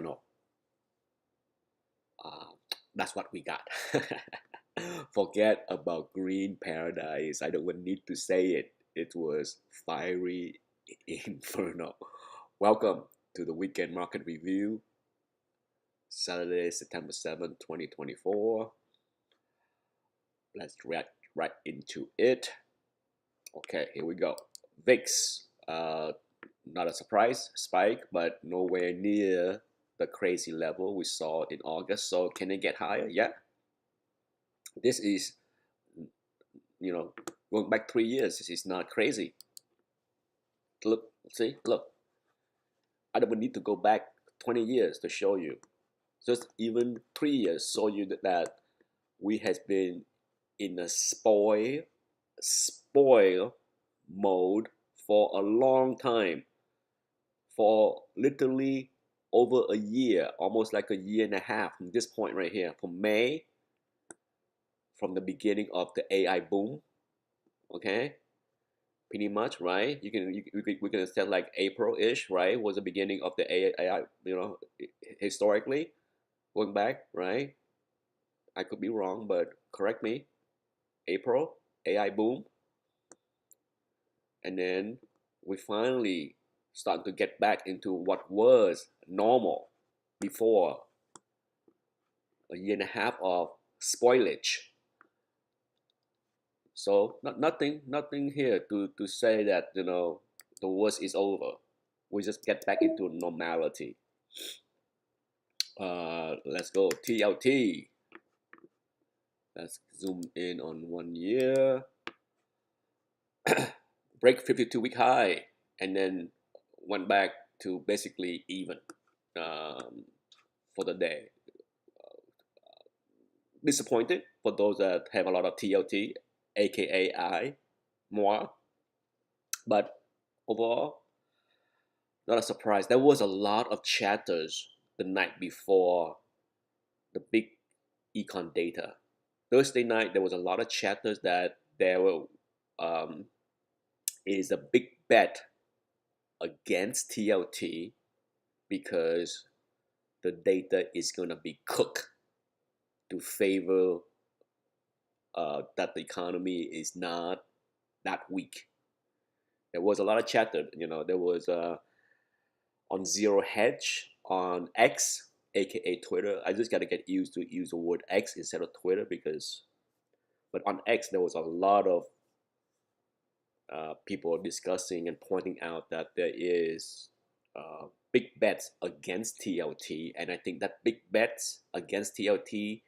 Inferno. Uh, that's what we got. Forget about Green Paradise. I don't even need to say it. It was Fiery Inferno. Welcome to the Weekend Market Review, Saturday, September 7th, 2024. Let's get right into it. Okay, here we go. VIX, not a surprise, spike, but nowhere near the crazy level we saw in August. So can it get higher? Yeah. This is, going back 3 years. This is not crazy. Look, see, look. I don't need to go back 20 years to show you. Just even 3 years show you that we has been in a spoil mode for a long time, for literally over a year, almost like a year and a half from this point right here, from May, from the beginning of the AI boom. Okay, pretty much, right? We can say like April-ish, right? Was the beginning of the AI, historically going back, right? I could be wrong, but correct me. April, AI boom, and then we finally start to get back into what was normal before a year and a half of spoilage. So nothing here to say that the worst is over. We just get back into normality. Let's go TLT. Let's zoom in on 1 year. Break 52-week high, and then went back to basically even for the day. Disappointed for those that have a lot of TLT, aka moi, but overall, not a surprise. There was a lot of chatters the night before the big econ data. Thursday night, there was a lot of chatters that there were is a big bet against TLT because the data is going to be cooked to favor that the economy is not that weak. There was a lot of chatter. There was on Zero Hedge on X, aka Twitter. I just got to get used to use the word X instead of Twitter but on X there was a lot of people discussing and pointing out that there is big bets against TLT, and I think that big bets against TLT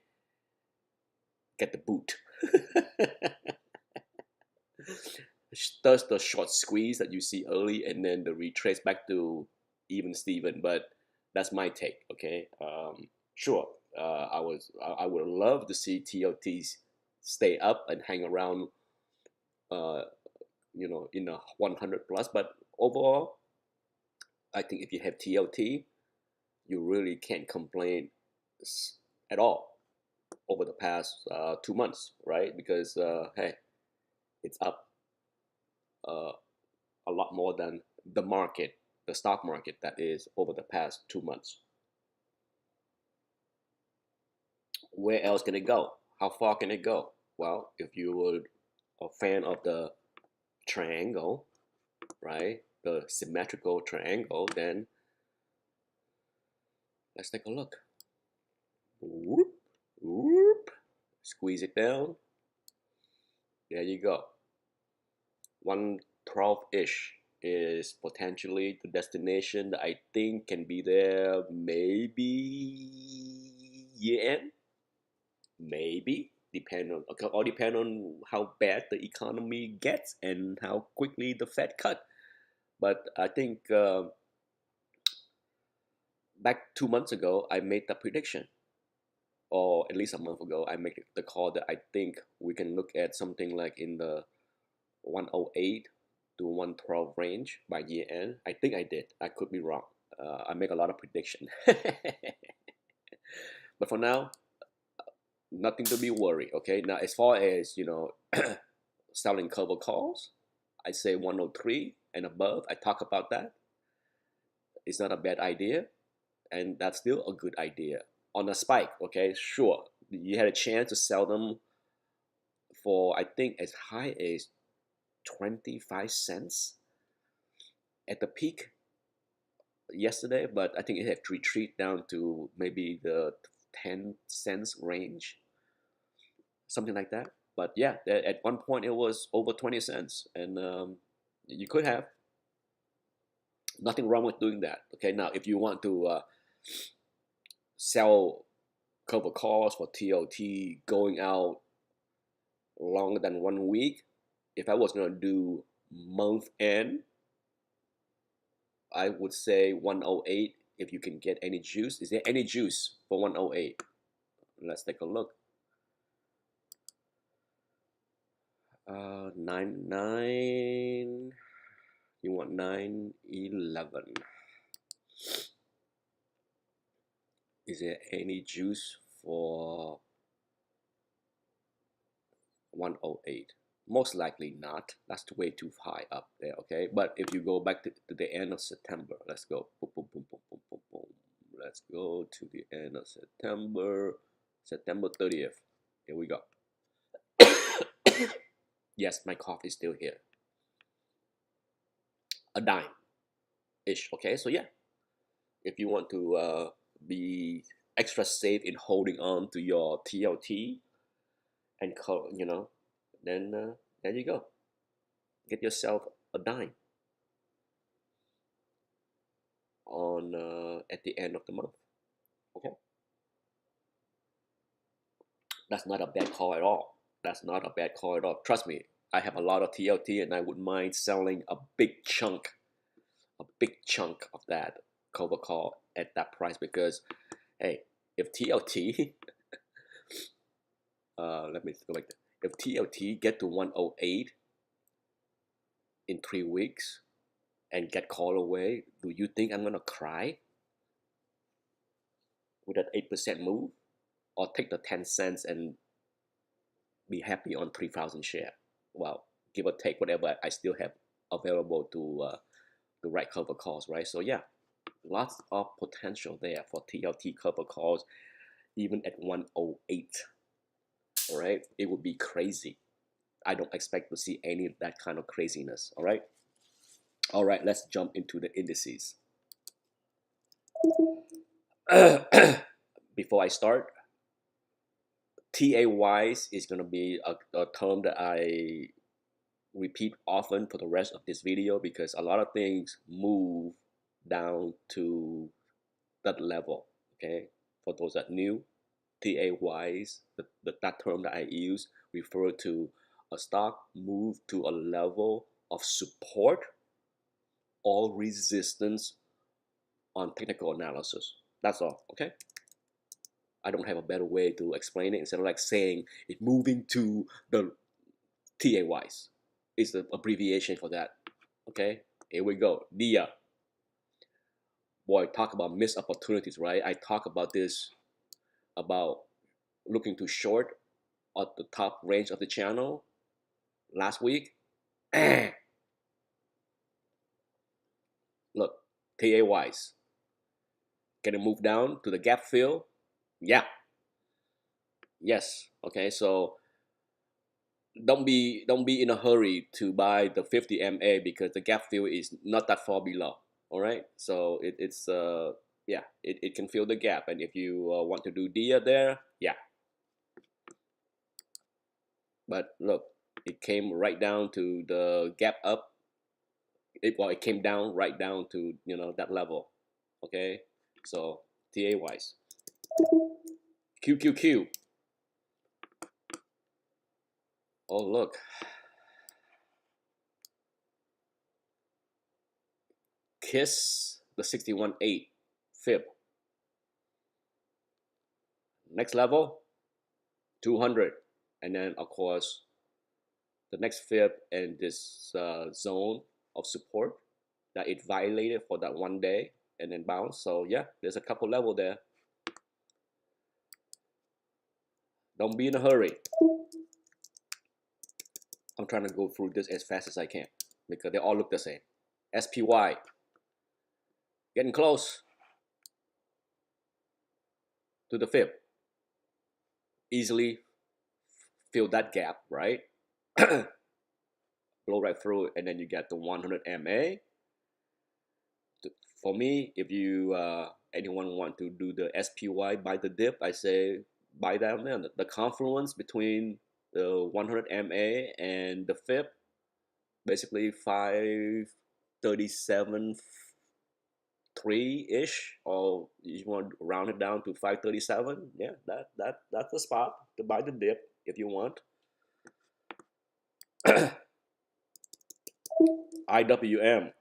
get the boot. Does the short squeeze that you see early, and then the retrace back to even Steven, but that's my take. Okay, sure. I would love to see TLTs stay up and hang around in a 100 plus, but overall I think if you have TLT you really can't complain at all over the past 2 months, right? Because hey, it's up a lot more than the stock market, that is, over the past 2 months. Where else can it go? How far can it go? Well, if you were a fan of the triangle, right, the symmetrical triangle, then let's take a look. Whoop, whoop. Squeeze it down. There you go. 112-ish is potentially the destination that I think can be there maybe year end. Maybe depend on how bad the economy gets and how quickly the Fed cut. But I think back 2 months ago I made the prediction, or at least a month ago I made the call that I think we can look at something like in the 108 to 112 range by year end. I think I did. I could be wrong. I make a lot of prediction. But for now, nothing to be worried. Okay. Now, as far as selling cover calls, I say 103 and above. I talk about that. It's not a bad idea. and that's still a good idea. On a spike, okay, sure, you had a chance to sell them for, I think, as high as 25 cents at the peak yesterday, but I think it had retreated down to maybe the 10 cents range, something like that. But yeah, at one point it was over 20 cents, and you could have nothing wrong with doing that. Okay, now if you want to sell cover calls for TOT going out longer than 1 week, if I was going to do month end, I would say 108 if you can get any juice. Is there any juice for 108? Let's take a look. 9. You want 911. Is there any juice for 108? Most likely not. That's way too high up there, okay? But if you go back to the end of September, let's go. Boom, boom, boom, boom, boom, boom, boom. Let's go to the end of September. September 30th. Here we go. Yes, my cough is still here. A dime-ish, okay? So yeah, if you want to be extra safe in holding on to your TLT and then there you go. Get yourself a dime on at the end of the month. Okay, that's not a bad call at all. That's not a bad call at all. Trust me, I have a lot of TLT, and I would mind selling a big chunk of that cover call at that price, because hey, if TLT let me go back there. If TLT get to 108 in 3 weeks and get called away, do you think I'm gonna cry with that 8% move, or take the 10 cents and be happy on 3,000 share? Well, give or take whatever I still have available to write cover calls, right? So yeah, lots of potential there for TLT cover calls, even at 108. All right, it would be crazy. I don't expect to see any of that kind of craziness. All right. All right, let's jump into the indices. Before I start, TAYs is going to be a term that I repeat often for the rest of this video, because a lot of things move down to that level. Okay, for those that new, TAYs, that term that I use refer to a stock move to a level of support or resistance on technical analysis. That's all. Okay, I don't have a better way to explain it, instead of like saying it moving to the TAYs. It's the abbreviation for that. Okay, here we go. DIA. Boy, talk about missed opportunities, right? I talk about this, about looking to short at the top range of the channel last week. Look, TAYs. Can it move down to the gap fill? Yeah. Yes. Okay, so don't be in a hurry to buy the 50 MA, because the gap fill is not that far below. All right, so it's yeah, it can fill the gap, and if you want to do DIA there, yeah. But look, it came right down to the gap up. It came down right down to that level. Okay, so TAYs. QQQ. Oh look, KISS the 61.8 fib. Next level 200, and then of course the next fib in this zone of support that it violated for that 1 day and then bounced. So yeah, there's a couple level there. Don't be in a hurry. I'm trying to go through this as fast as I can, because they all look the same. SPY getting close. to the fib. Easily fill that gap, right? Blow right through it, and then you get the 100 MA. For me, if you anyone want to do the SPY buy the dip, I say buy down there. The confluence between the 100 MA and the fib, basically 537 3-ish, or you want to round it down to 537. Yeah, that's the spot to buy the dip if you want. IWM,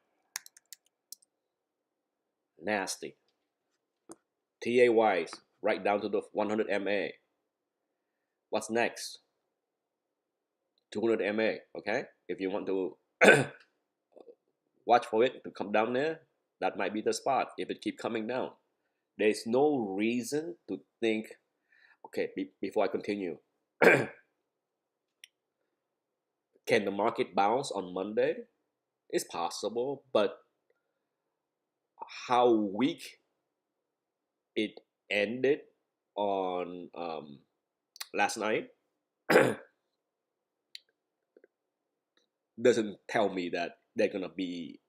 nasty. TAYs, right down to the 100 MA. What's next? 200 MA, okay? If you want to watch for it to come down there, that might be the spot if it keep coming down. There's no reason to think, okay, before I continue, can the market bounce on Monday? It's possible, but how weak it ended on last night doesn't tell me that they're gonna be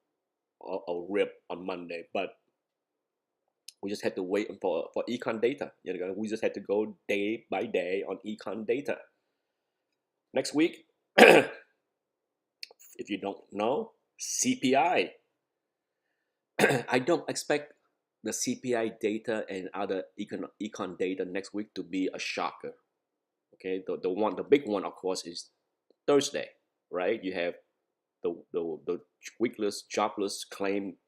a rip on Monday. But we just had to wait for econ data. You know, we just had to go day by day on econ data. Next week, if you don't know, CPI. I don't expect the CPI data and other econ data next week to be a shocker. Okay, the big one, of course, is Thursday, right? You have the weekless, jobless claim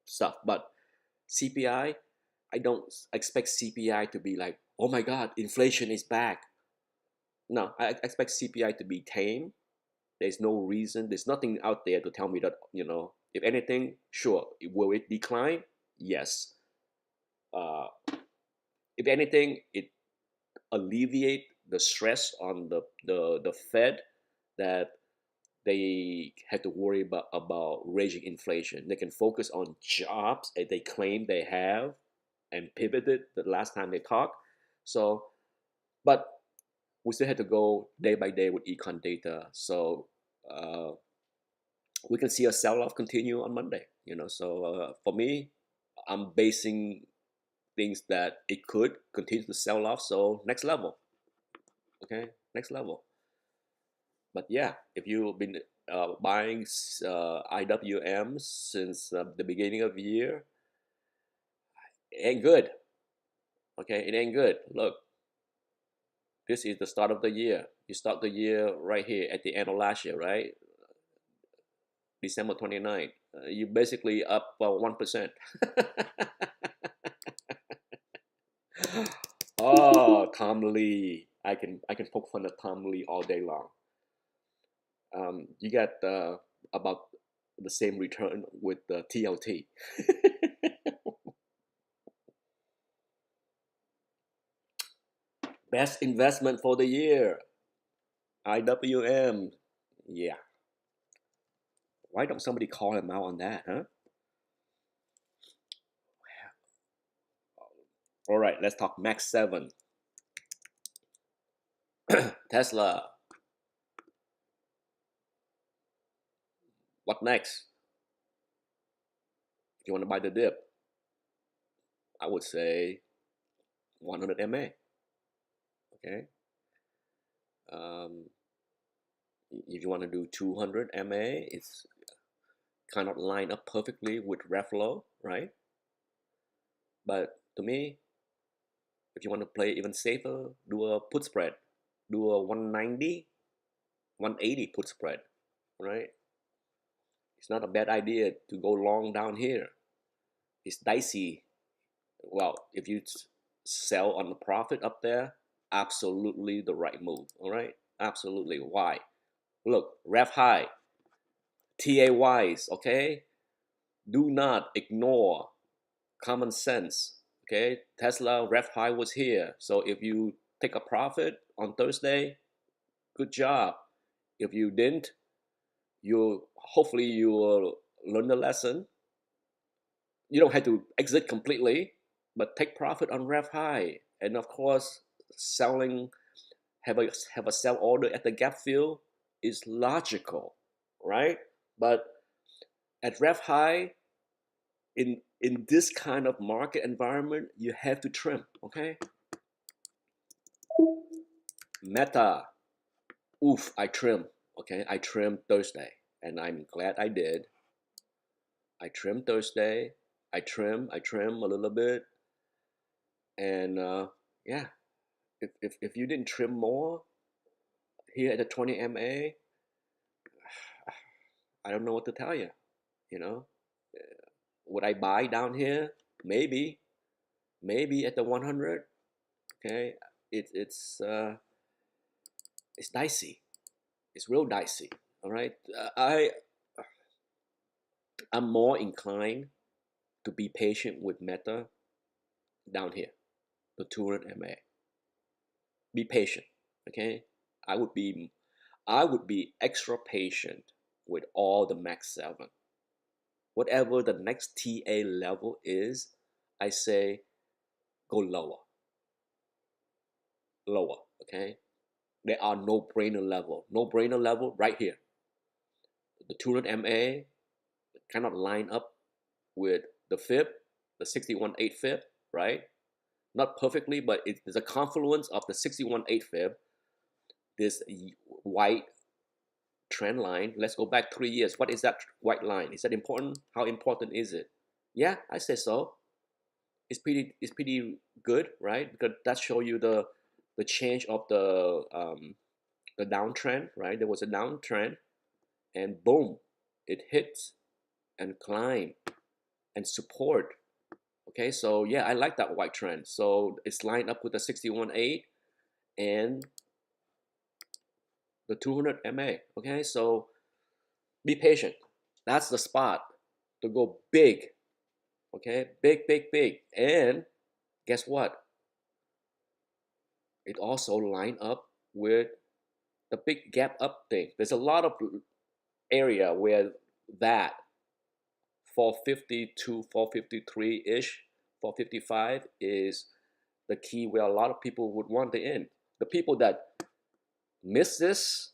stuff, but CPI, I don't expect CPI to be like, oh my God, inflation is back. No, I expect CPI to be tame. There's no reason, there's nothing out there to tell me that, if anything, sure, will it decline? Yes. If anything, it alleviate the stress on the Fed, that they had to worry about raising inflation. They can focus on jobs that they claim they have and pivoted the last time they talked. So, but we still had to go day by day with econ data. So we can see a sell-off continue on Monday. So for me, I'm basing things that it could continue to sell off. So next level, okay, next level. But yeah, if you've been buying IWM since the beginning of the year, it ain't good. Okay, it ain't good. Look, this is the start of the year. You start the year right here at the end of last year, right? December 29th. You basically up 1%. Oh, Tom Lee. I can poke fun at Tom Lee all day long. You got about the same return with the TLT. Best investment for the year, IWM. Yeah. Why don't somebody call him out on that, huh? All right, let's talk Max 7. Tesla. What next? If you want to buy the dip, I would say 100 MA. Okay. If you want to do 200 MA, it's kind of line up perfectly with Reflow, right? But to me, if you want to play even safer, do a put spread. Do a 190, 180 put spread, right? It's not a bad idea to go long down here. It's dicey. Well, if you sell on the profit up there, absolutely the right move, all right? Absolutely. Why? Look, ref high, TAYs, okay? Do not ignore common sense, okay? Tesla ref high was here. So if you take a profit on Thursday, good job. If you didn't, hopefully you will learn the lesson. You don't have to exit completely, but take profit on rev high, and of course, selling have a sell order at the gap fill is logical, right? But at rev high, in this kind of market environment, you have to trim. Okay, Meta, oof, I trim. Okay, I trimmed Thursday, and I'm glad I did. I trimmed Thursday. I trim a little bit, and yeah, if you didn't trim more here at the 20 MA, I don't know what to tell you. You know, would I buy down here? Maybe, maybe at the 100. Okay, it's dicey. It's real dicey. All right, I'm more inclined to be patient with Meta down here, the 200 MA. Be patient. Okay, I would be I would be extra patient with all the Max 7. Whatever the next TA level is, I say go lower, lower. Okay, there are no brainer level right here. The 200 MA cannot line up with the fib, the 61.8 fib, right? Not perfectly, but it's a confluence of the 61.8 fib, this white trend line. Let's go back 3 years. What is that white line? Is that important? How important is it? Yeah, I say so. It's pretty good, right? Because that show you the change of the downtrend, right? There was a downtrend, and boom, it hits and climb and support. Okay, so yeah, I like that white trend. So it's lined up with the 61.8 and the 200 MA. Okay, so be patient. That's the spot to go big. Okay, big, big, big. And guess what? It also lined up with the big gap up thing. There's a lot of area where that 450 to 453 ish, 455 is the key where a lot of people would want to end. The people that miss this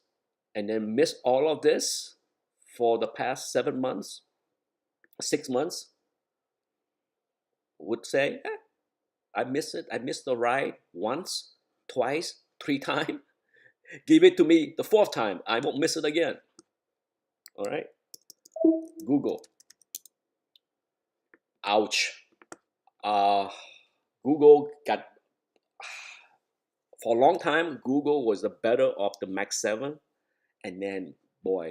and then miss all of this for the past 7 months, 6 months, would say, I miss it. I missed the ride once, twice, 3 times. Give it to me the fourth time. I won't miss it again. All right. Google. Ouch. Uh, Google got, for a long time, Google was the better of the Max 7. And then, boy,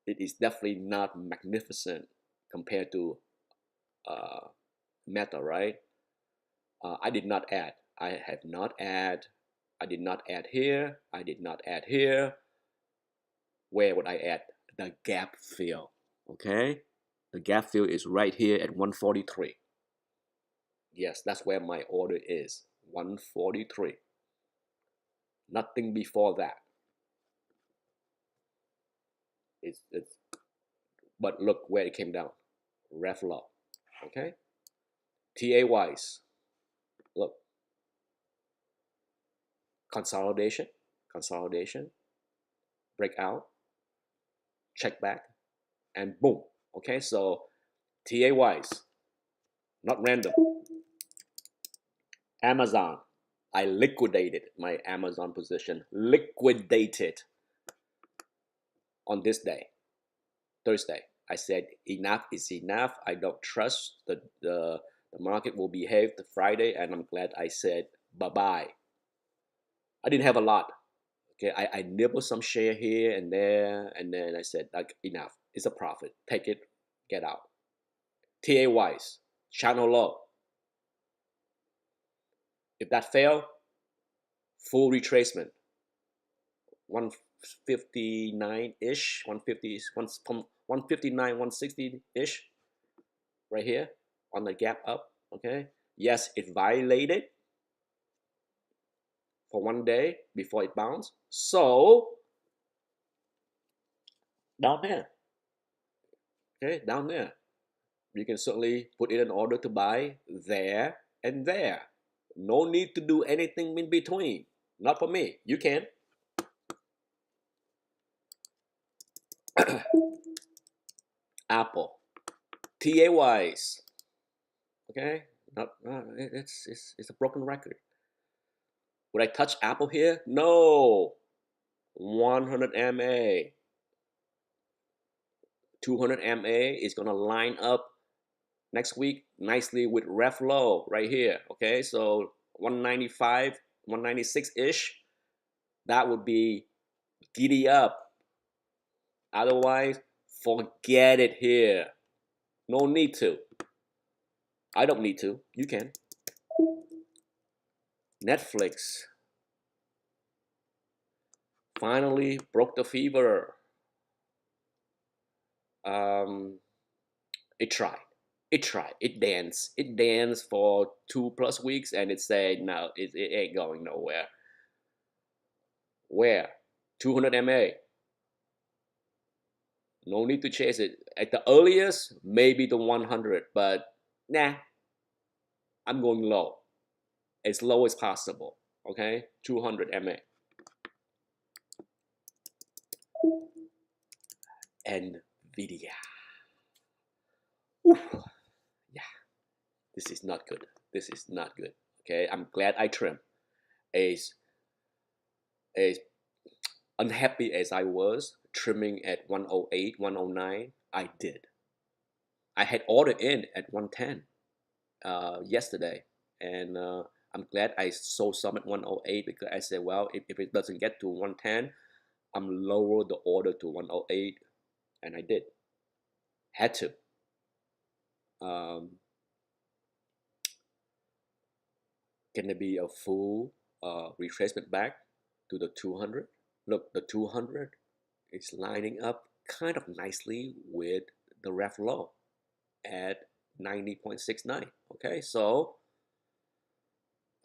it is definitely not magnificent compared to uh, Meta, right? I did not add. I have not add. I did not add here. I did not add here. Where would I add? The gap fill. Okay? The gap fill is right here at 143. Yes, that's where my order is. 143. Nothing before that. It's but look where it came down. Ref low. Okay? TA wise. Look. Consolidation. Consolidation. Breakout. Check back. And boom. Okay, so TA wise. Not random. Amazon. I liquidated my Amazon position. Liquidated on this day, Thursday. I said enough is enough. I don't trust the market will behave the Friday, and I'm glad I said bye-bye. I didn't have a lot. Okay, I nibbled some share here and there, and then I said like enough. It's a profit. Take it, get out. TA wise, channel low. If that fail, full retracement. 159-ish, 150, from 159, 160-ish, right here on the gap up. Okay, yes, it violated for 1 day before it bounced. So down there, okay, down there, you can certainly put in an order to buy there. and there. No need to do anything in between. Not for me. You can. Apple. TAYs. Okay? It's a broken record. Would I touch Apple here? No. 100 MA. 200 MA is gonna line up next week nicely with Reflow right here. Okay, so 195, 196-ish. That would be giddy up. Otherwise, forget it here. No need to. I don't need to. You can. Netflix finally broke the fever. It tried. It tried. It danced. It danced for 2+ weeks, and it said, "No, it ain't going nowhere." Where? 200 MA. No need to chase it. At the earliest, maybe the 100, but nah, I'm going low, as low as possible. Okay, 200 MA. NVIDIA. Oof. Yeah, this is not good. This is not good. Okay, I'm glad I trimmed. As unhappy as I was trimming at 108, 109, I did. I had ordered in at 110 yesterday, and I'm glad I sold some at 108 because I said, well, if it doesn't get to 110, I'm lower the order to 108, and I did. Had to. Can there be a full retracement back to the 200? Look, the 200 is lining up kind of nicely with the ref low at 90.69. Okay, so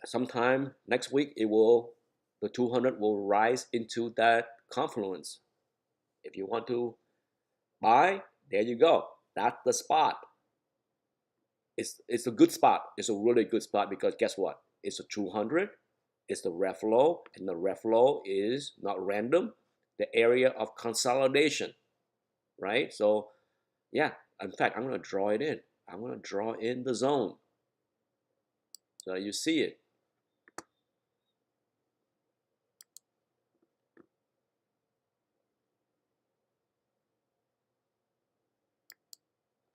sometime next week the 200 will rise into that confluence. If you want to buy, there you go. That's the spot. It's a good spot. It's a really good spot because guess what? It's a 200. It's the ref low, and the ref low is not random. The area of consolidation, right? So, yeah. In fact, I'm gonna draw it in. I'm gonna draw in the zone so you see it.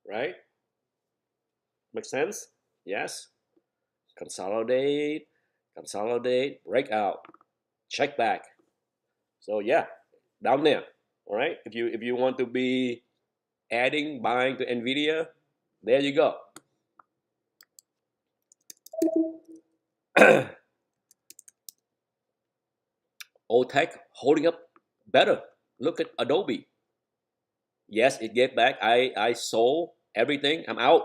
Right? Make sense? Yes. Consolidate, consolidate, breakout, check back. So yeah, down there. All right. If you want to be adding buying to Nvidia, there you go. Old tech holding up better. Look at Adobe. Yes, it gave back. I sold everything. I'm out.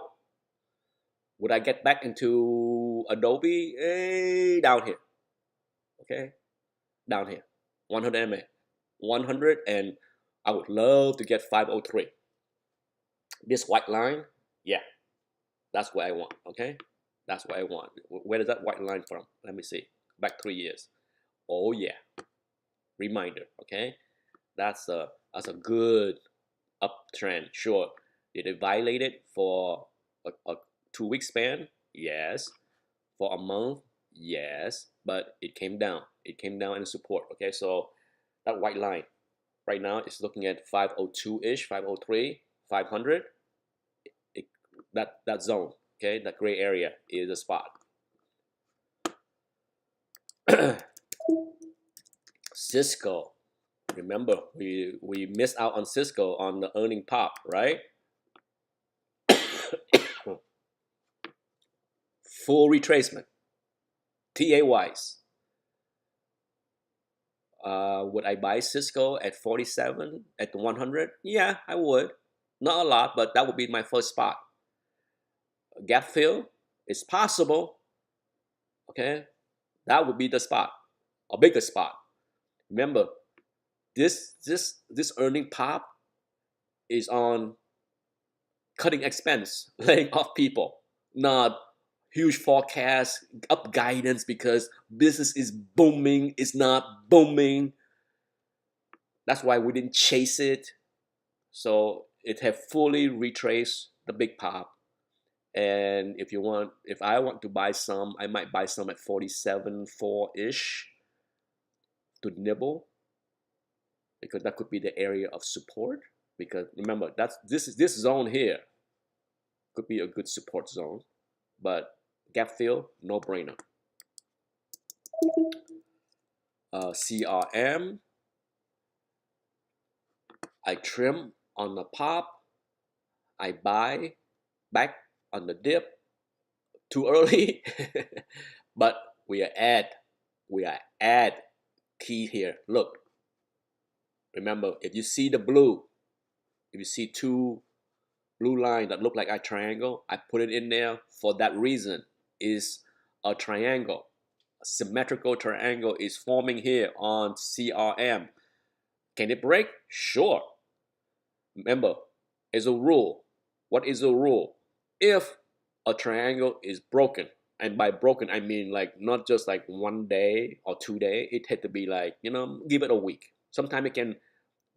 Would I get back into Adobe? Down here. Okay, down here. 100 MA. 100, and I would love to get 503. This white line, yeah, that's what I want. Okay, that's what I want. Where is that white line from? Let me see. Back 3 years. Oh yeah. Reminder. Okay, that's a good uptrend. Sure. Did it violate it for a 2 week span? Yes. For a month? Yes. But it came down. It came down in support. Okay, so that white line right now is looking at 502-ish, 503, 500. It, that zone, okay, that gray area is a spot. Cisco. Remember, we missed out on Cisco on the earning pop, right? Full retracement. TA wise. Would I buy Cisco at 47 at the 100? Yeah, I would. Not a lot, but that would be my first spot. Gap fill is possible. Okay, that would be the spot, a bigger spot. Remember, this earning pop is on cutting expense, laying off people, not huge forecast, up guidance because business is booming. It's not booming. That's why we didn't chase it. So it have fully retraced the big pop. And if I want to buy some, I might buy some at 47.4 ish to nibble, because that could be the area of support. Because remember, this zone here could be a good support zone, but gap fill, no brainer. CRM, I trim on the pop, I buy back on the dip too early, but we are at key here. Look, remember, if you see the blue, if you see two blue lines that look like a triangle, I put it in there for that reason. Is a triangle, a symmetrical triangle is forming here on CRM. Can it break? Sure. Remember, it's a rule. What is a rule? If a triangle is broken, and by broken I mean like not just like 1 day or 2 day, it had to be like, give it a week. Sometimes it can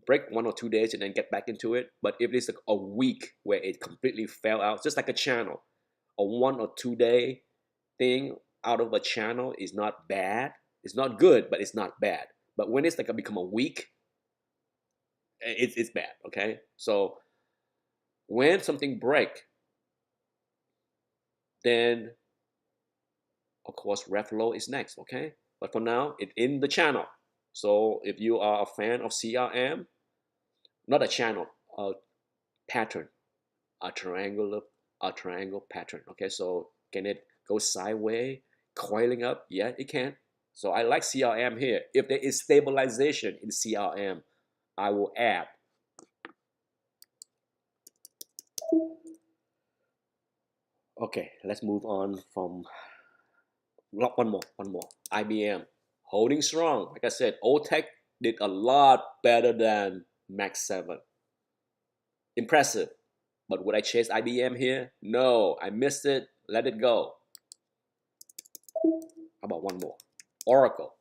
break 1 or 2 days and then get back into it. But if it's like a week where it completely fell out, just like a channel, a 1 or 2 day thing out of a channel is not bad. It's not good, but it's not bad. But when it's like become a week, it's bad. Okay, so when something break, then of course ref low is next. Okay, but for now it's in the channel. So if you are a fan of CRM, not a channel, a pattern, a triangle pattern. Okay, so can it go sideways, coiling up? Yeah, it can. So I like CRM here. If there is stabilization in CRM, I will add. Okay, let's move on from one more. IBM holding strong. Like I said, OTEC did a lot better than Max 7. Impressive. But would I chase IBM here? No, I missed it. Let it go. How about one more? Oracle.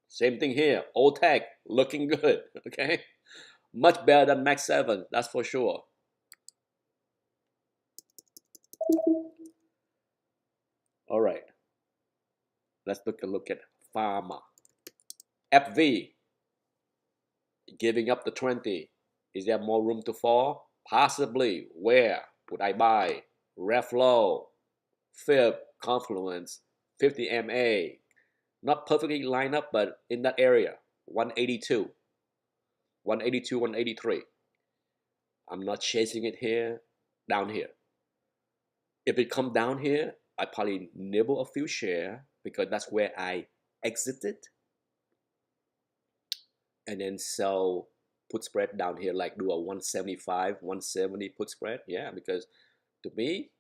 Same thing here. OTEC looking good. Okay, much better than Max 7. That's for sure. All right. Let's take a look at Pharma. FV giving up the 20. Is there more room to fall? Possibly. Where would I buy? Reflow, Fib, Confluence, 50 MA. Not perfectly lined up, but in that area. 182, 182, 183. I'm not chasing it here, down here. If it come down here, I probably nibble a few share because that's where I exited, and then sell put spread down here, like do a 175, 170 put spread. Yeah, because to me,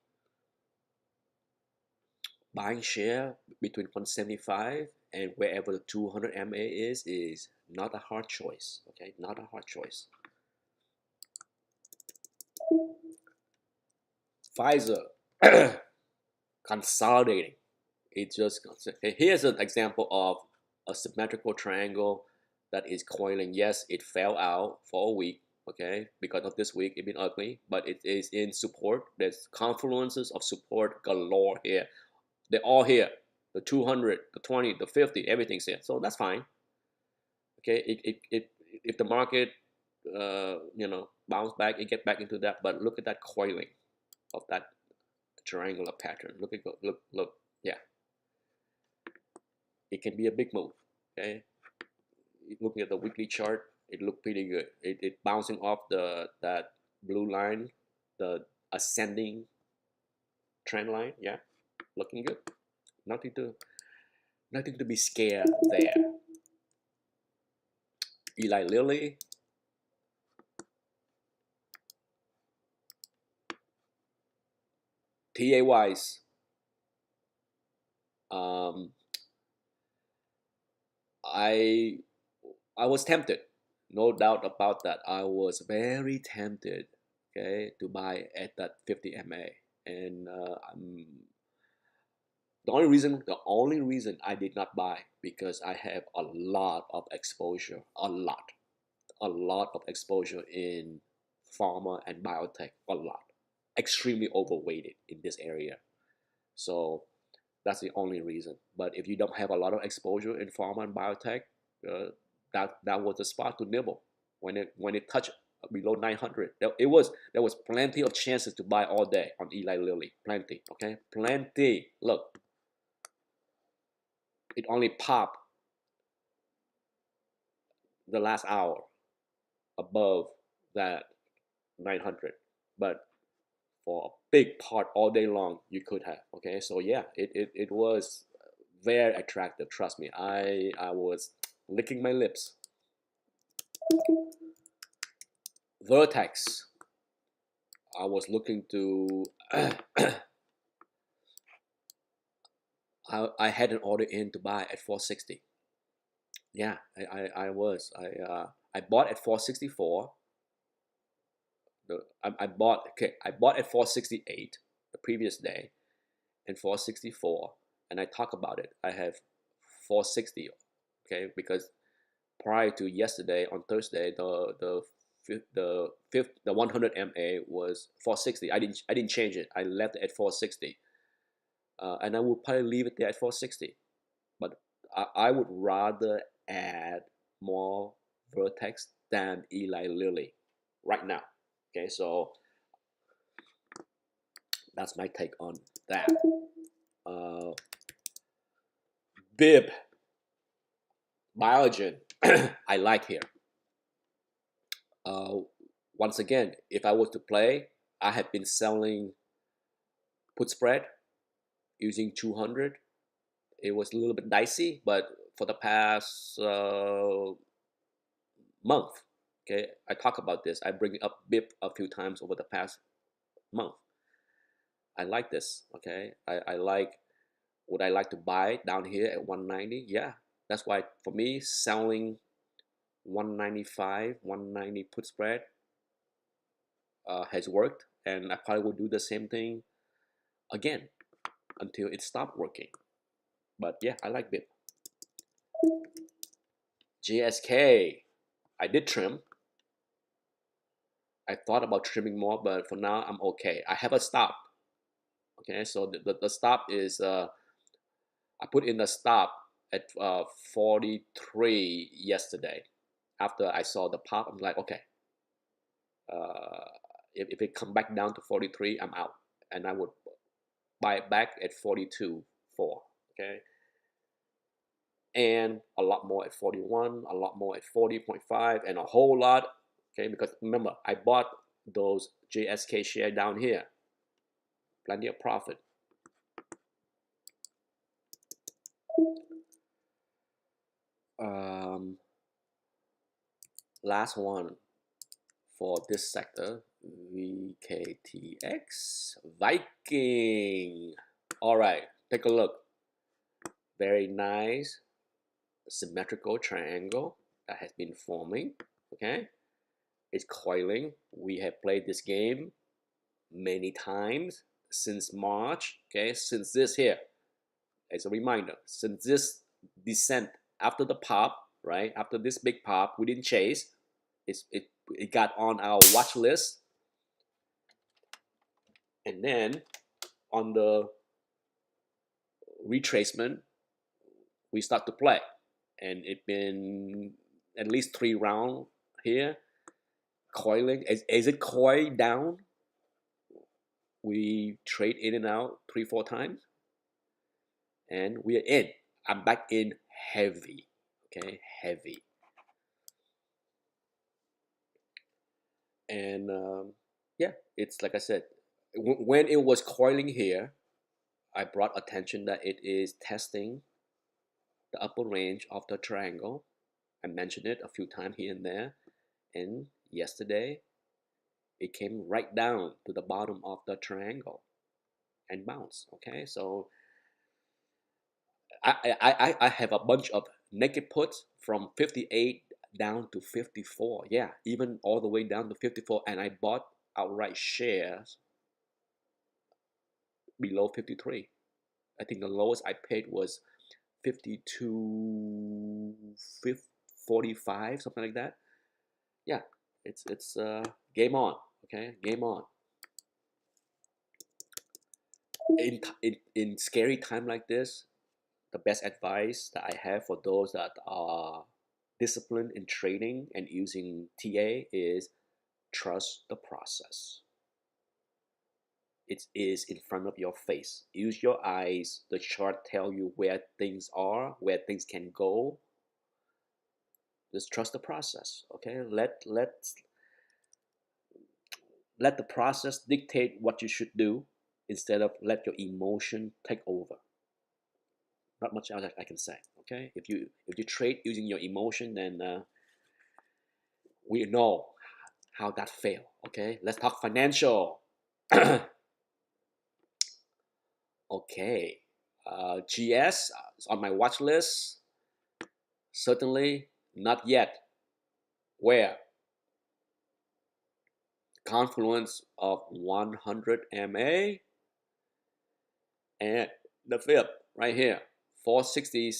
buying share between 175 and wherever the 200 MA is not a hard choice. Okay, not a hard choice. Pfizer consolidating. It just here's an example of a symmetrical triangle that is coiling. Yes, it fell out for a week. Okay, because of this week, it's been ugly, but it is in support. There's confluences of support galore here. They're all here. The 200, the 20, the 50, everything's here. So that's fine. Okay, if the market, bounce back, it get back into that. But look at that coiling of that triangular pattern. Look. Yeah, it can be a big move. Okay, looking at the weekly chart, it looked pretty good. It bouncing off that blue line, the ascending trend line. Yeah, looking good. Nothing to be scared there. Eli Lilly. TA wise, I was tempted, no doubt about that. I was very tempted, okay, to buy at that 50 MA, and the only reason I did not buy, because I have a lot of exposure, a lot of exposure in pharma and biotech, a lot, extremely overweighted in this area. So that's the only reason. But if you don't have a lot of exposure in pharma and biotech, that was the spot to nibble when it touched below 900. There was plenty of chances to buy all day on Eli Lilly. Plenty, okay, plenty. Look, it only popped the last hour above that 900, but for a big part all day long you could have. Okay, so yeah, it was very attractive. Trust me, I was licking my lips. Vertex, I was looking to I had an order in to buy at 460. Yeah, I bought at 464. I bought at 468 the previous day, and 464, and I talk about it. I have 460, okay, because prior to yesterday on Thursday, the 100 MA was 460. I didn't change it. I left it at 460, and I would probably leave it there at 460. But I would rather add more Vertex than Eli Lilly right now. Okay, so that's my take on that. Bib, Biogen, I like here. Uh, Once again, if I was to play, I have been selling put spread using 200. It was a little bit dicey, but for the past month, okay, I talk about this. I bring up BIP a few times over the past month. I like this, okay. I like, would I like to buy down here at 190? Yeah, that's why for me selling 195, 190 put spread has worked, and I probably will do the same thing again until it stopped working. But yeah, I like BIP. GSK, I did trim. I thought about trimming more, but for now I'm okay. I have a stop. Okay, so the stop is I put in the stop at 43 yesterday. After I saw the pop, I'm like, okay, uh, if it come back down to 43, I'm out, and I would buy it back at 42.4. Okay, and a lot more at 41, a lot more at 40.5, and a whole lot. Okay, because remember, I bought those JSK share down here, plenty of profit. Last one for this sector, VKTX, Viking. All right, take a look. Very nice symmetrical triangle that has been forming. Okay, it's coiling. We have played this game many times since March. Okay, since this here, as a reminder, since this descent after the pop, right after this big pop, we didn't chase. It got on our watch list, and then on the retracement we start to play, and it's been at least 3 rounds here coiling. As it coiled down, we trade in and out 3-4 times, and we are in. I'm back in heavy. Okay, heavy. And yeah, it's like I said, when it was coiling here, I brought attention that it is testing the upper range of the triangle. I mentioned it a few times here and there, and yesterday it came right down to the bottom of the triangle and bounced. Okay, so I have a bunch of naked puts from 58 down to 54. Yeah, even all the way down to 54, and I bought outright shares below 53. I think the lowest I paid was 52 45, something like that. Yeah, it's game on. Okay, game on. In scary time like this, the best advice that I have for those that are disciplined in trading and using TA is trust the process. It is in front of your face. Use your eyes. The chart tell you where things are, where things can go. Just trust the process. Okay, let the process dictate what you should do instead of let your emotion take over. Not much else I can say. Okay, if you trade using your emotion, then we know how that failed. Okay, let's talk financial. Okay, GS is on my watch list. Certainly not yet. Where? Confluence of 100 MA and the fib right here, 460,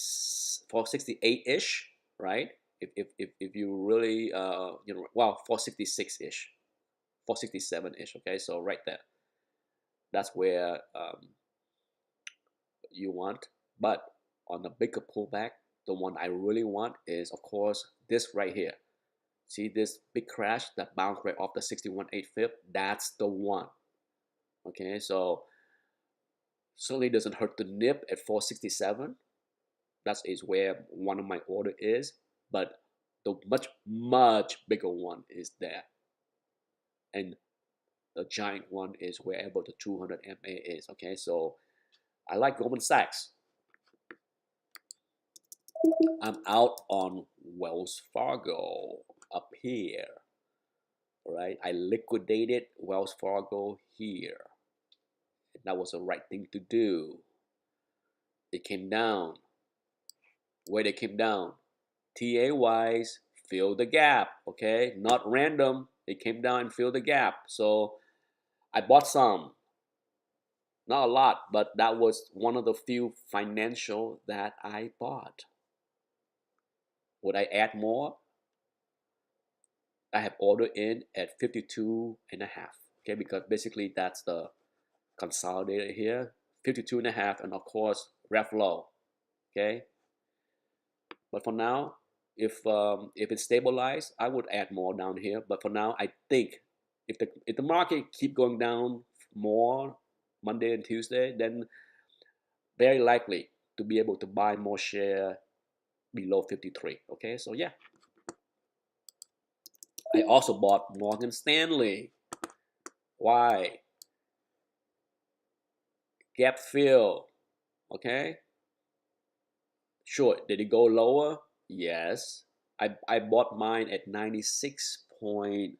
468-ish, right? If you really, well, 466-ish, 467-ish, okay? So right there, that's where you want. But on the bigger pullback, the one I really want is, of course, this right here. See this big crash that bounced right off the 61.8 fib? That's the one. Okay, so certainly doesn't hurt to nip at 467. That is where one of my order is, but the much bigger one is there, and the giant one is wherever the 200 MA is. Okay, so I like Goldman Sachs. I'm out on Wells Fargo up here. All right, I liquidated Wells Fargo here. That was the right thing to do. It came down. Where they came down, TA wise, fill the gap. Okay, not random. It came down and filled the gap. So I bought some, not a lot, but that was one of the few financial that I bought. Would I add more? I have ordered in at 52 and a half. Okay, because basically that's the consolidated here, 52 and a half, and of course ref low. Okay, but for now, if it's stabilized, I would add more down here. But for now, I think if the market keep going down more Monday and Tuesday, then very likely to be able to buy more share below 53. Okay, so yeah, I also bought Morgan Stanley. Why? Gap fill. Okay, sure. Did it go lower? Yes. I bought mine at 96 point.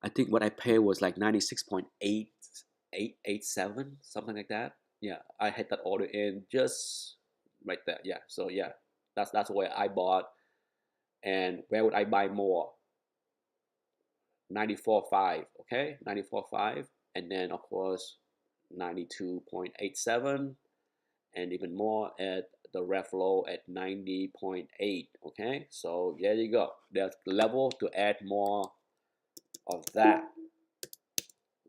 I think what I paid was like 96.8887, something like that. Yeah, I had that order in just right there. Yeah, so yeah, that's where I bought. And where would I buy more? 94.5, okay, 94.5, and then of course 92.87, and even more at the ref low at 90.8. Okay, so there you go. There's level to add more of that.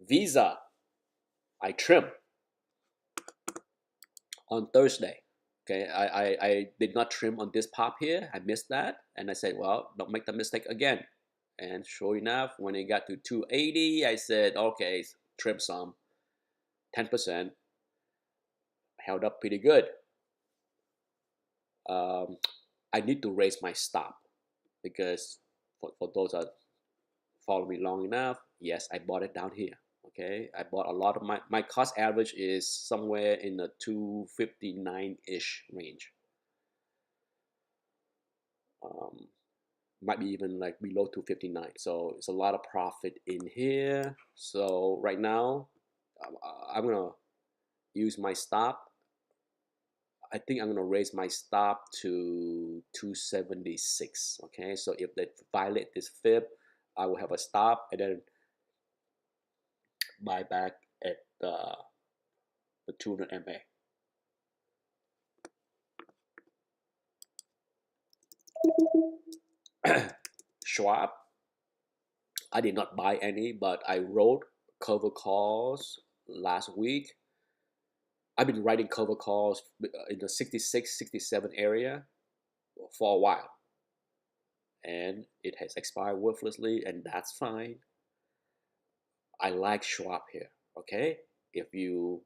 Visa, I trim on Thursday. Okay, I did not trim on this pop here. I missed that, and I said, well, don't make the mistake again. And sure enough, when it got to 280, I said, okay, trim some, 10%, held up pretty good. I need to raise my stop because for those that follow me long enough, yes, I bought it down here. Okay, I bought a lot of my cost average is somewhere in the 259-ish range. Might be even like below 259. So it's a lot of profit in here. So right now, I'm gonna use my stop. I think I'm gonna raise my stop to 276. Okay, so if they violate this fib, I will have a stop and then buy back at the 200 MA. Schwab, I did not buy any, but I wrote cover calls last week. I've been writing cover calls in the 66, 67 area for a while. And it has expired worthlessly, and that's fine. I like Schwab here, okay? If you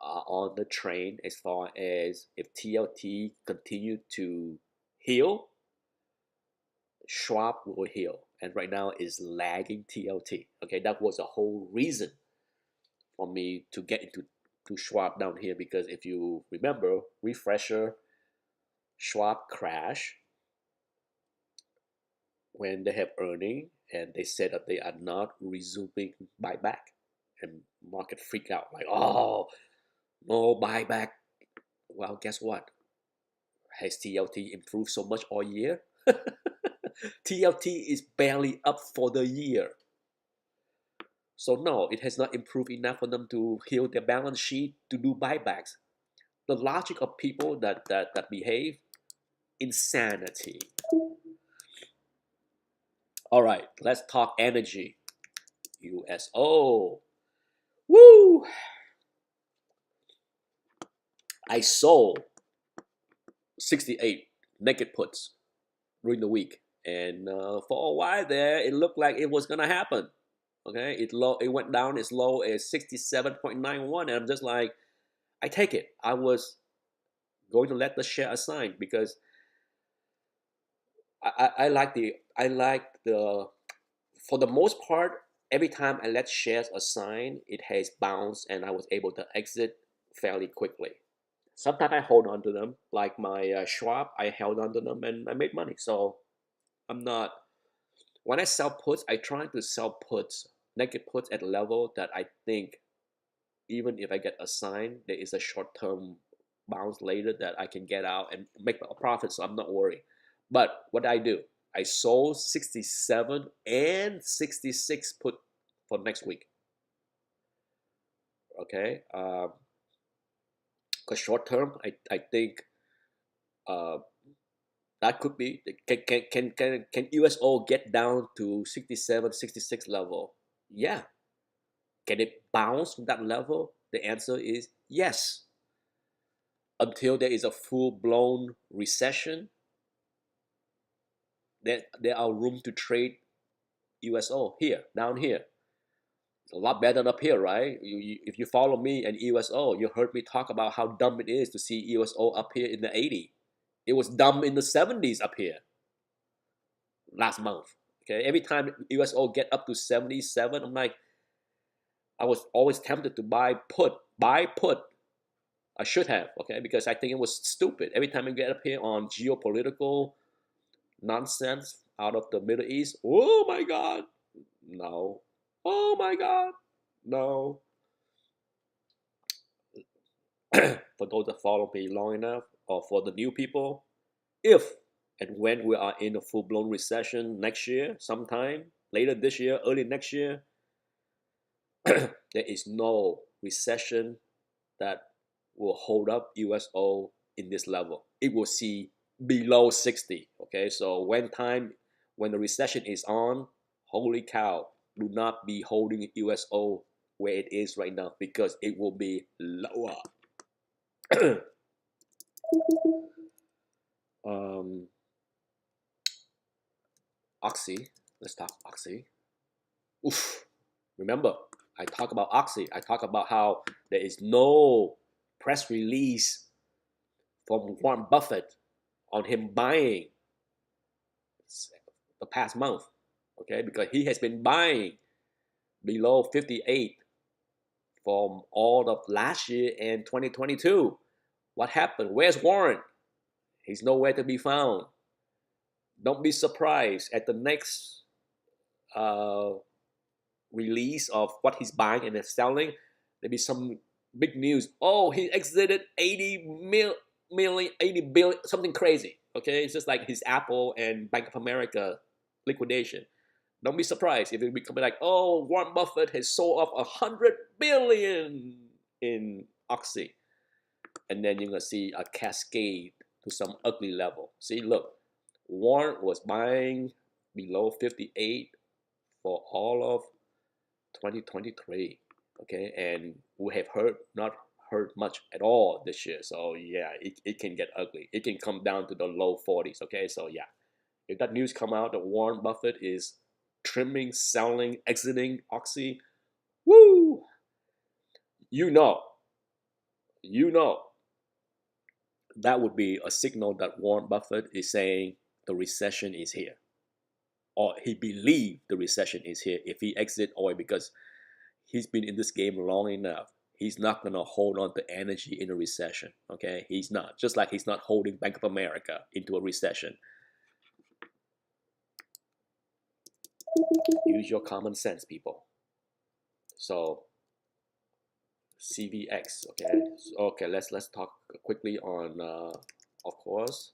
are on the train as far as if TLT continue to heal, Schwab will heal. And right now is lagging TLT. Okay, that was a whole reason for me to get into Schwab down here, because if you remember, refresher, Schwab crash when they have earning, and they said that they are not resuming buyback, and market freak out like, oh, no buyback. Well, guess what? Has TLT improved so much all year? TLT is barely up for the year. So no, it has not improved enough for them to heal their balance sheet to do buybacks. The logic of people that behave, insanity. All right, let's talk energy. USO. Woo! I sold 68 naked puts during the week, and for a while there, it looked like it was gonna happen. Okay, it went down as low as 67.91, and I'm just like, I take it. I was going to let the share aside because I like the for the most part, every time I let shares assign, it has bounced and I was able to exit fairly quickly. Sometimes I hold on to them, like my Schwab, I held on to them and I made money. So I'm not, when I sell puts, I try to sell puts, naked puts at a level that I think even if I get assigned, there is a short term bounce later that I can get out and make a profit. So I'm not worried. But what I do, I sold 67 and 66 put for next week. Okay, because short term, I think that could be, can USO get down to 67, 66 level? Yeah. Can it bounce from that level? The answer is yes. Until there is a full blown recession, there are room to trade USO here, down here. It's a lot better than up here, right? If you follow me and USO, you heard me talk about how dumb it is to see USO up here in the 80. It was dumb in the 70s up here last month. Okay, every time USO get up to 77, I'm like, I was always tempted to buy put. I should have, okay, because I think it was stupid. Every time I get up here on geopolitical nonsense out of the Middle East, oh my God, no. Oh my God, no. For those that follow me long enough, or for the new people, if and when we are in a full blown recession next year, sometime later this year, early next year, there is no recession that will hold up USO in this level. It will see below 60. Okay, so when the recession is on, holy cow, do not be holding USO where it is right now because it will be lower. Oxy, let's talk Oxy. Oof. Remember, I talk about Oxy. I talk about how there is no press release from Warren Buffett on him buying the past month, okay, because he has been buying below 58 from all of last year and 2022. What happened? Where's Warren? He's nowhere to be found. Don't be surprised at the next uh, release of what he's buying and selling. There'll be some big news. Oh, he exited 80 million, 80 billion, something crazy. Okay, it's just like his Apple and Bank of America liquidation. Don't be surprised if it becomes like, oh, Warren Buffett has sold off 100 billion in Oxy, and then you're gonna see a cascade to some ugly level. See, look, Warren was buying below 58 for all of 2023. Okay, and we have not heard much at all this year. So yeah, it can get ugly. It can come down to the low 40s. Okay, so yeah, if that news come out that Warren Buffett is trimming, selling, exiting Oxy, woo, you know, you know, that would be a signal that Warren Buffett is saying the recession is here, or he believed the recession is here if he exit oil, because he's been in this game long enough. He's not gonna hold on to energy in a recession. Okay, he's not. Just like he's not holding Bank of America into a recession. Use your common sense, people. So CVX. Okay. Okay. Let's talk quickly on. Of course.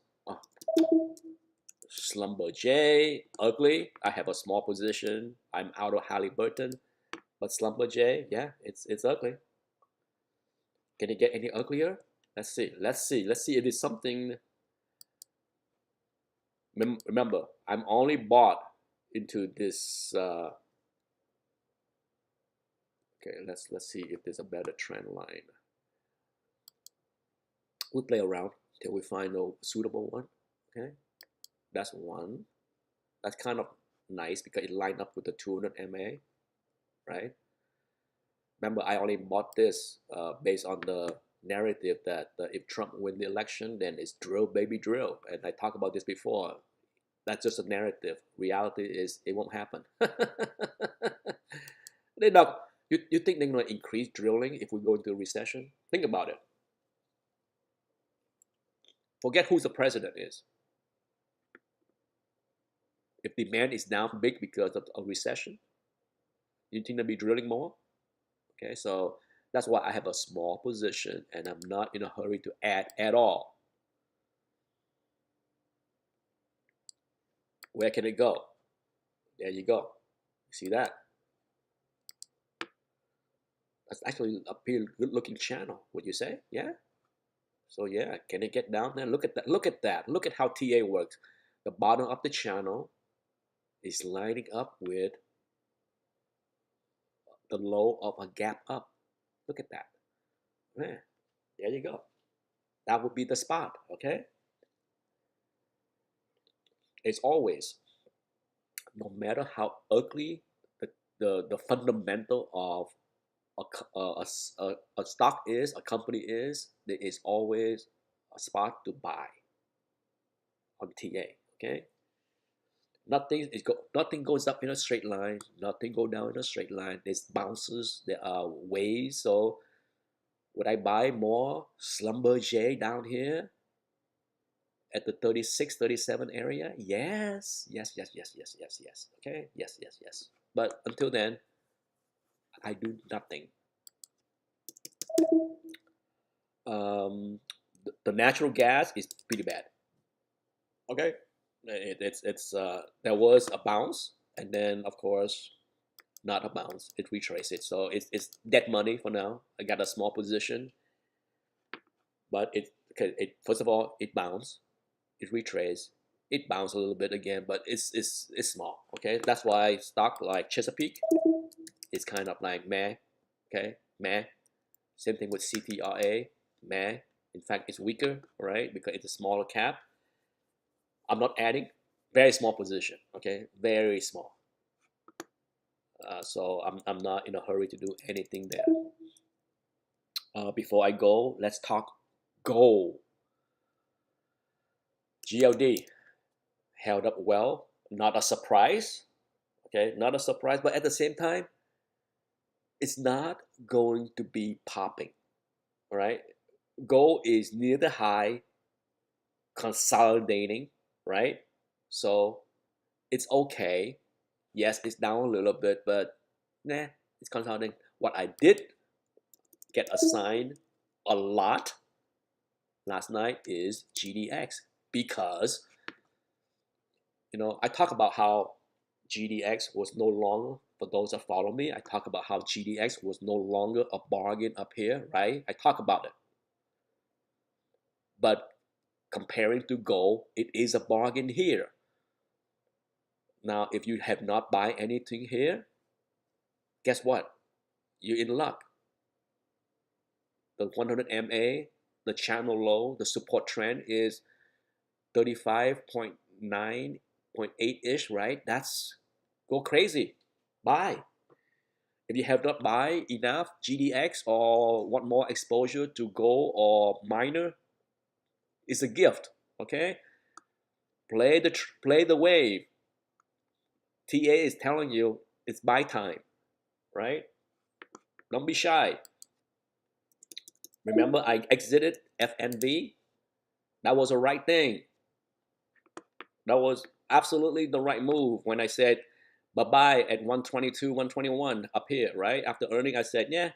Schlumberger, ugly. I have a small position. I'm out of Halliburton, but Schlumberger, yeah, it's ugly. Can it get any uglier? Let's see. Let's see. Let's see if it's something. Remember, I'm only bought into this. Okay, let's see if there's a better trend line. We'll play around till we find a suitable one. Okay, that's one. That's kind of nice because it lined up with the 200 MA, right? Remember, I only bought this based on the narrative that if Trump win the election, then it's drill, baby, drill. And I talked about this before. That's just a narrative. Reality is it won't happen. They're not. You think they're going to increase drilling if we go into a recession? Think about it. Forget who the president is. If demand is down big because of a recession, you think they'll be drilling more? Okay, so that's why I have a small position and I'm not in a hurry to add at all. Where can it go? There you go. You see that? That's actually a pretty good looking channel, would you say? Yeah? So yeah, can it get down there? Look at that. Look at that. Look at how TA works. The bottom of the channel is lining up with the low of a gap up. Look at that. Man, there you go. That would be the spot, okay? It's always, no matter how ugly the fundamental of a stock is, a company is, there is always a spot to buy on TA, okay? Nothing goes up in a straight line. Nothing go down in a straight line. There's bounces. There are waves. So would I buy more Schlumberger down here at the 36, 37 area? Yes. Yes, yes, yes, yes, yes, yes. Okay? Yes, yes, yes. But until then, I do nothing. The natural gas is pretty bad. Okay? It's there was a bounce, and then of course not a bounce. It retraced it, so it's dead money for now. I got a small position, but it first of all it bounced, it retraced, it bounced a little bit again, but it's small. Okay, that's why stock like Chesapeake is kind of like meh. Okay, meh. Same thing with CTRA, meh. In fact, it's weaker, right? Because it's a smaller cap. I'm not adding. Very small position. Okay, very small. So I'm not in a hurry to do anything there. Before I go, let's talk gold. GLD held up well. Not a surprise. Okay, not a surprise, but at the same time, it's not going to be popping. All right, gold is near the high, consolidating, right? So it's okay. Yes, it's down a little bit, but nah, it's consolidating. What I did get assigned a lot last night is GDX, because I talk about how GDX was no longer for those that follow me, I talk about how GDX was no longer a bargain up here, right? I talk about it. But comparing to gold, it is a bargain here. Now, if you have not buy anything here, guess what? You're in luck. The 100 MA, the channel low, the support trend is 35.9.8-ish, right? That's go crazy. Buy. If you have not buy enough GDX or want more exposure to gold or minor, it's a gift. Okay, play the wave. TA is telling you it's buy time, right? Don't be shy. Remember, I exited FNV. That was the right thing. That was absolutely the right move when I said bye-bye at 122, 121 up here, right? After earning, I said, yeah,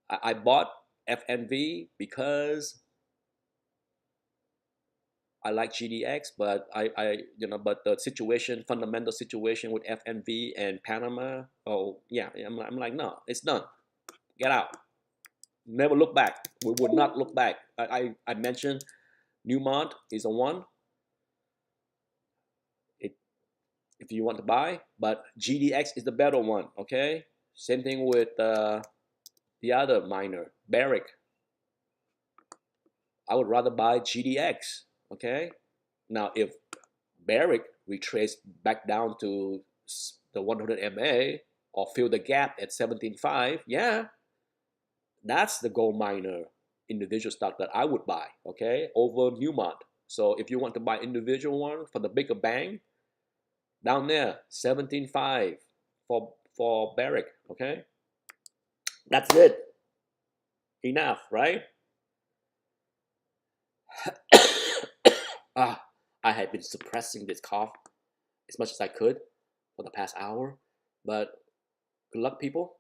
I bought FNV because I like GDX, but but the situation, fundamental situation with FNV and Panama, oh yeah, I'm like, no, it's done. Get out. Never look back. We would not look back. I mentioned Newmont is a one. If you want to buy, but GDX is the better one. Okay, same thing with the other miner, Barrick. I would rather buy GDX. Okay, now if Barrick retrace back down to the 100 MA or fill the gap at 17.5, yeah, that's the gold miner individual stock that I would buy, okay, over Newmont. So if you want to buy individual one for the bigger bang, down there, 17.5 for Barrick, okay? That's it. Enough, right? I had been suppressing this cough as much as I could for the past hour, but good luck, people.